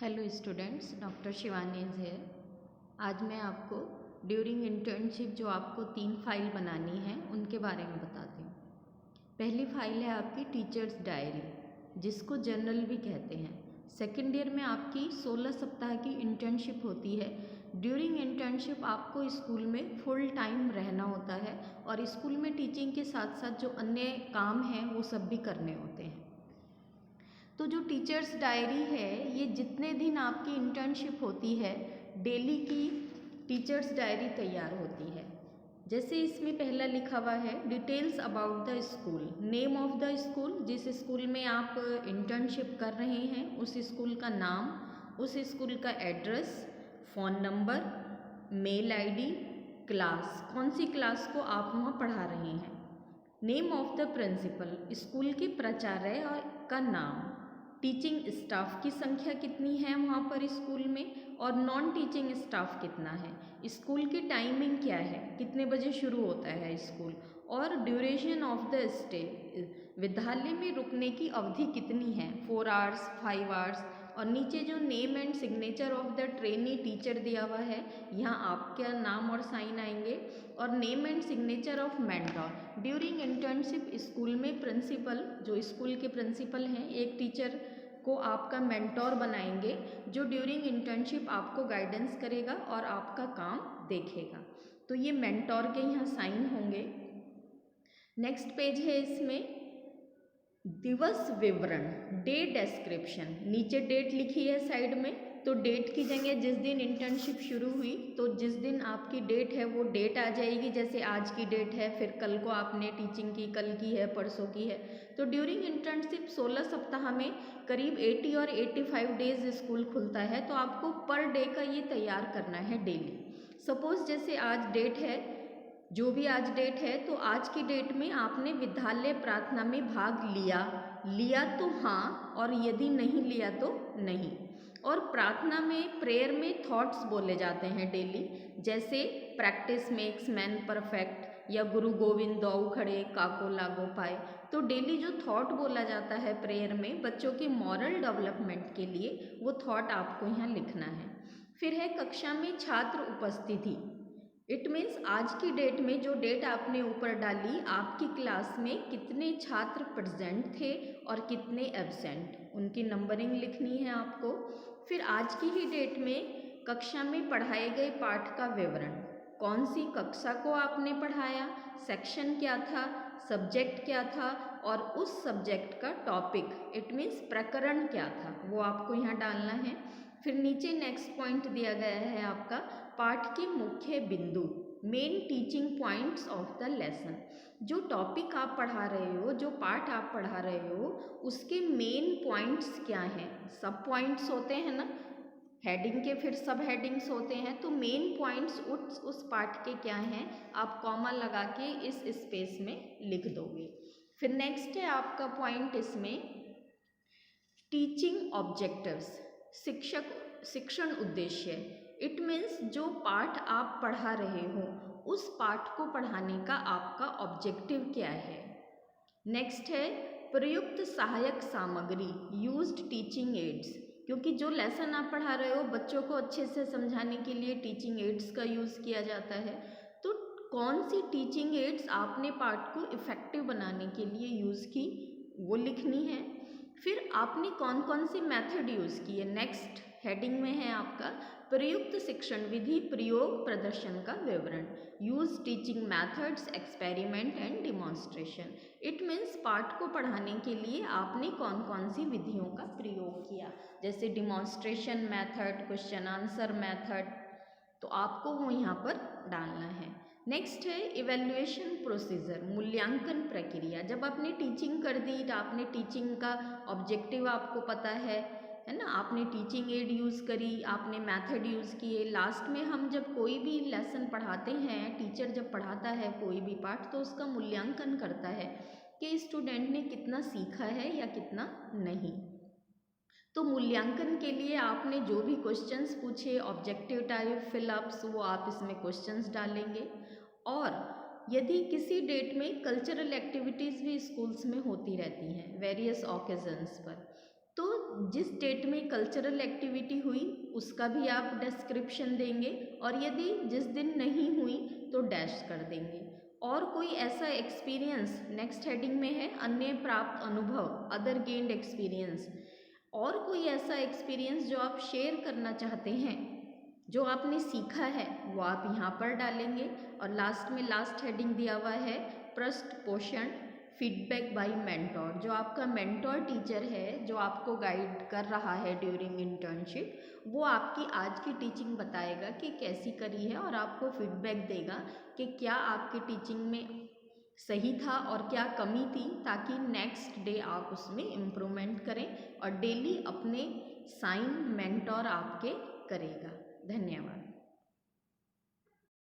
Hello students, doctor Shivani है। आज मैं आपको ड्यूरिंग इंटर्नशिप जो आपको 3 फाइल बनानी है उनके बारे में बताती हूँ। पहली फाइल है आपकी टीचर्स डायरी, जिसको जर्नल भी कहते हैं। सेकेंड ईयर में आपकी 16 सप्ताह की इंटर्नशिप होती है। ड्यूरिंग इंटर्नशिप आपको स्कूल में फुल टाइम रहना होता है और स्कूल में टीचिंग के साथ साथ जो अन्य काम हैं वो सब भी करने होते हैं। तो जो टीचर्स डायरी है, ये जितने दिन आपकी इंटर्नशिप होती है डेली की टीचर्स डायरी तैयार होती है। जैसे इसमें पहला लिखा हुआ है details about the school, name of the school, जिस स्कूल में आप इंटर्नशिप कर रहे हैं उस स्कूल का नाम, उस स्कूल का address, phone number, mail ID, class, कौन सी क्लास को आप वहाँ पढ़ा रहे हैं, name of the principal, school के प्राचार्य का नाम, टीचिंग स्टाफ की संख्या कितनी है वहाँ पर स्कूल में और नॉन टीचिंग स्टाफ कितना है, स्कूल की टाइमिंग क्या है, कितने बजे शुरू होता है स्कूल, और ड्यूरेशन ऑफ द स्टे, विद्यालय में रुकने की अवधि कितनी है, 4 आवर्स, 5 आवर्स, और नीचे जो name and signature of the trainee teacher दिया हुआ है, यहाँ आपका नाम और साइन आएंगे, और name and signature of mentor. During internship school में प्रिंसिपल, जो स्कूल के प्रिंसिपल हैं, एक टीचर को आपका मेंटोर बनाएंगे जो ड्यूरिंग इंटर्नशिप आपको गाइडेंस करेगा और आपका काम देखेगा। तो ये मेंटोर के यहाँ साइन होंगे। नेक्स्ट पेज है इसमें दिवस विवरण, डे डिस्क्रिप्शन, नीचे डेट लिखी है साइड में, तो डेट की जगह जिस दिन इंटर्नशिप शुरू हुई तो जिस दिन आपकी डेट है वो डेट आ जाएगी। जैसे आज की डेट है, फिर कल को आपने टीचिंग की, कल की है, परसों की है। तो ड्यूरिंग इंटर्नशिप 16 सप्ताह में करीब 80 और 85 डेज स्कूल खुलता है, तो आपको पर डे का ये तैयार करना है डेली। सपोज जैसे आज डेट है, जो भी आज डेट है, तो आज की डेट में आपने विद्यालय प्रार्थना में भाग लिया तो हाँ, और यदि नहीं लिया तो नहीं। और प्रार्थना में, प्रेयर में थॉट्स बोले जाते हैं डेली, जैसे प्रैक्टिस मेक्स मैन परफेक्ट, या गुरु गोविंद दौ खड़े काको लागो पाए। तो डेली जो थॉट बोला जाता है प्रेयर में बच्चों के मॉरल डेवलपमेंट के लिए, वो थॉट आपको यहाँ लिखना है। फिर है कक्षा में छात्र उपस्थिति, इट मीन्स आज की डेट में जो डेट आपने ऊपर डाली, आपकी क्लास में कितने छात्र प्रेजेंट थे और कितने एब्सेंट, उनकी नंबरिंग लिखनी है आपको। फिर आज की ही डेट में कक्षा में पढ़ाए गए पाठ का विवरण, कौन सी कक्षा को आपने पढ़ाया, सेक्शन क्या था, सब्जेक्ट क्या था, और उस सब्जेक्ट का टॉपिक, इट मीन्स प्रकरण क्या था, वो आपको यहाँ डालना है। फिर नीचे नेक्स्ट पॉइंट दिया गया है आपका पाठ के मुख्य बिंदु, main teaching points of the lesson, जो टॉपिक आप पढ़ा रहे हो, जो पाठ आप पढ़ा रहे हो, उसके मेन पॉइंट्स क्या हैं। सब पॉइंट्स होते हैं ना, हेडिंग के फिर सब हेडिंग्स होते हैं, तो मेन पॉइंट्स उस पाठ के क्या हैं, आप कॉमा लगा के इस स्पेस में लिख दोगे। फिर नेक्स्ट है आपका पॉइंट इसमें टीचिंग ऑब्जेक्टिव्स, शिक्षण उद्देश्य, इट मीन्स जो पाठ आप पढ़ा रहे हो उस पाठ को पढ़ाने का आपका ऑब्जेक्टिव क्या है। नेक्स्ट है प्रयुक्त सहायक सामग्री, यूज्ड टीचिंग एड्स, क्योंकि जो लेसन आप पढ़ा रहे हो बच्चों को अच्छे से समझाने के लिए टीचिंग एड्स का यूज़ किया जाता है। तो कौन सी टीचिंग एड्स आपने पाठ को इफ़ेक्टिव बनाने के लिए यूज़ की, वो लिखनी है। फिर आपने कौन कौन सी मेथड यूज़ की है, नेक्स्ट हेडिंग में है आपका प्रयुक्त शिक्षण विधि प्रयोग प्रदर्शन का विवरण, use teaching methods experiment and demonstration, it means पाठ को पढ़ाने के लिए आपने कौन कौन सी विधियों का प्रयोग किया, जैसे demonstration method, question answer method, तो आपको वो यहाँ पर डालना है। नेक्स्ट है इवेल्युएशन प्रोसीजर, मूल्यांकन प्रक्रिया, जब आपने टीचिंग कर दी तो आपने टीचिंग का ऑब्जेक्टिव आपको पता है ना, आपने टीचिंग एड यूज़ करी, आपने मेथड यूज़ किए, लास्ट में हम जब कोई भी लेसन पढ़ाते हैं, टीचर जब पढ़ाता है कोई भी पाठ, तो उसका मूल्यांकन करता है कि स्टूडेंट ने कितना सीखा है या कितना नहीं। तो मूल्यांकन के लिए आपने जो भी क्वेश्चंस पूछे, ऑब्जेक्टिव टाइप फिलअप्स, वो आप इसमें क्वेश्चंस डालेंगे। और यदि किसी डेट में कल्चरल एक्टिविटीज़ भी स्कूल्स में होती रहती हैं वेरियस ओकेजन्स पर, तो जिस डेट में कल्चरल एक्टिविटी हुई उसका भी आप डिस्क्रिप्शन देंगे, और यदि जिस दिन नहीं हुई तो डैश कर देंगे। और कोई ऐसा एक्सपीरियंस नेक्स्ट हेडिंग में है अन्य प्राप्त अनुभव, अदर गेन्ड एक्सपीरियंस। और कोई ऐसा एक्सपीरियंस जो आप शेयर करना चाहते हैं, जो आपने सीखा है, वो आप यहाँ पर डालेंगे। और लास्ट में लास्ट हेडिंग दिया हुआ है पृष्ठ पोषण फीडबैक बाय मेंटोर। जो आपका मेंटोर टीचर है, जो आपको गाइड कर रहा है ड्यूरिंग इंटर्नशिप, वो आपकी आज की टीचिंग बताएगा कि कैसी करी है, और आपको फीडबैक देगा कि क्या आपकी टीचिंग में सही था और क्या कमी थी, ताकि नेक्स्ट डे आप उसमें इम्प्रूवमेंट करें। और डेली अपने साइन मेंटोर आपके करेगा। धन्यवाद।